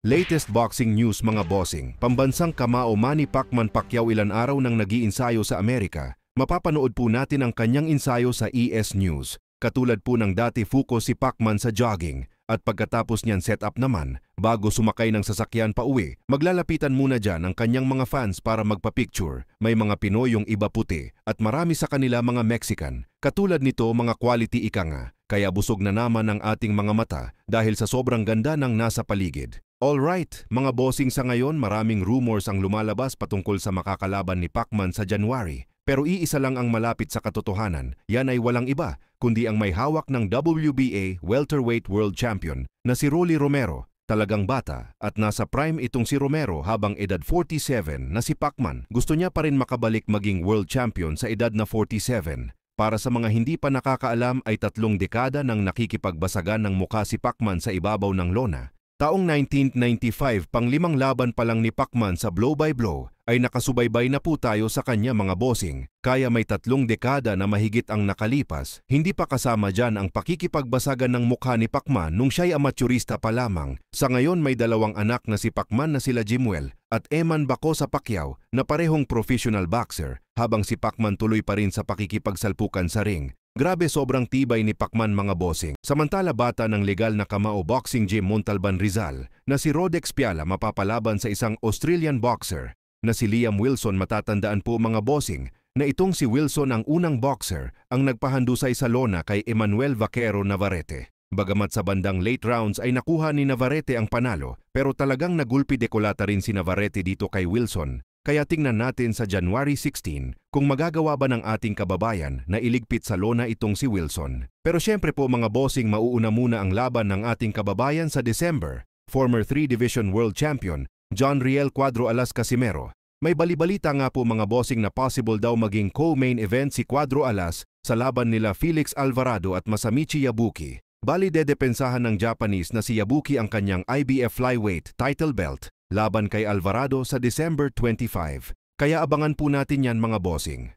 Latest boxing news mga bossing, pambansang kamao Manny Pacquiao ilan araw nang nag-iinsayo sa Amerika. Mapapanood po natin ang kanyang ensayo sa ES News. Katulad po ng dati focus si Pacman sa jogging at pagkatapos niyan set up naman, bago sumakay ng sasakyan pa uwi, maglalapitan muna dyan ang kanyang mga fans para magpa-picture. May mga Pinoy yung iba puti at marami sa kanila mga Mexican. Katulad nito mga quality ika nga, kaya busog na naman ang ating mga mata dahil sa sobrang ganda ng nasa paligid. Alright, mga bossing sa ngayon maraming rumors ang lumalabas patungkol sa makakalaban ni Pacman sa January. Pero iisa lang ang malapit sa katotohanan, yan ay walang iba, kundi ang may hawak ng WBA Welterweight World Champion na si Rolly Romero. Talagang bata at nasa prime itong si Romero habang edad 47 na si Pacman. Gusto niya pa rin makabalik maging World Champion sa edad na 47. Para sa mga hindi pa nakakaalam ay 3 dekada nang nakikipagbasagan ng mukha si Pacman sa ibabaw ng lona. Taong 1995, pang-5 laban pa lang ni Pacman sa blow-by-blow, ay nakasubaybay na po tayo sa kanya mga bossing. Kaya may 3 dekada na mahigit ang nakalipas, hindi pa kasama dyan ang pakikipagbasagan ng mukha ni Pacman nung siya'y amaturista pa lamang. Sa ngayon may 2 anak na si Pacman na sila Jimuel at Eman Bacosa Pacquiao na parehong professional boxer, habang si Pacman tuloy pa rin sa pakikipagsalpukan sa ring. Grabe sobrang tibay ni Pacman mga bossing. Samantala bata ng legal na kamao boxing gym Montalban Rizal na si Rodex Piala mapapalaban sa isang Australian boxer na si Liam Wilson. Matatandaan po mga bossing na itong si Wilson ang unang boxer ang nagpahandusay sa lona kay Emmanuel Vaquero Navarrete. Bagamat sa bandang late rounds ay nakuha ni Navarrete ang panalo, pero talagang nagulpi dekolata rin si Navarrete dito kay Wilson. Kaya tingnan natin sa January 16 kung magagawa ba ng ating kababayan na iligpit sa lona itong si Wilson. Pero syempre po mga bossing, mauuna muna ang laban ng ating kababayan sa December. Former 3-division world champion John Riel Cuadro Alas Casimero. May balibalita nga po mga bossing na possible daw maging co-main event si Cuadro Alas sa laban nila Felix Alvarado at Masamichi Yabuki. Bali dedepensahan ng Japanese na si Yabuki ang kanyang IBF flyweight title belt laban kay Alvarado sa December 25. Kaya abangan po natin yan mga bossing.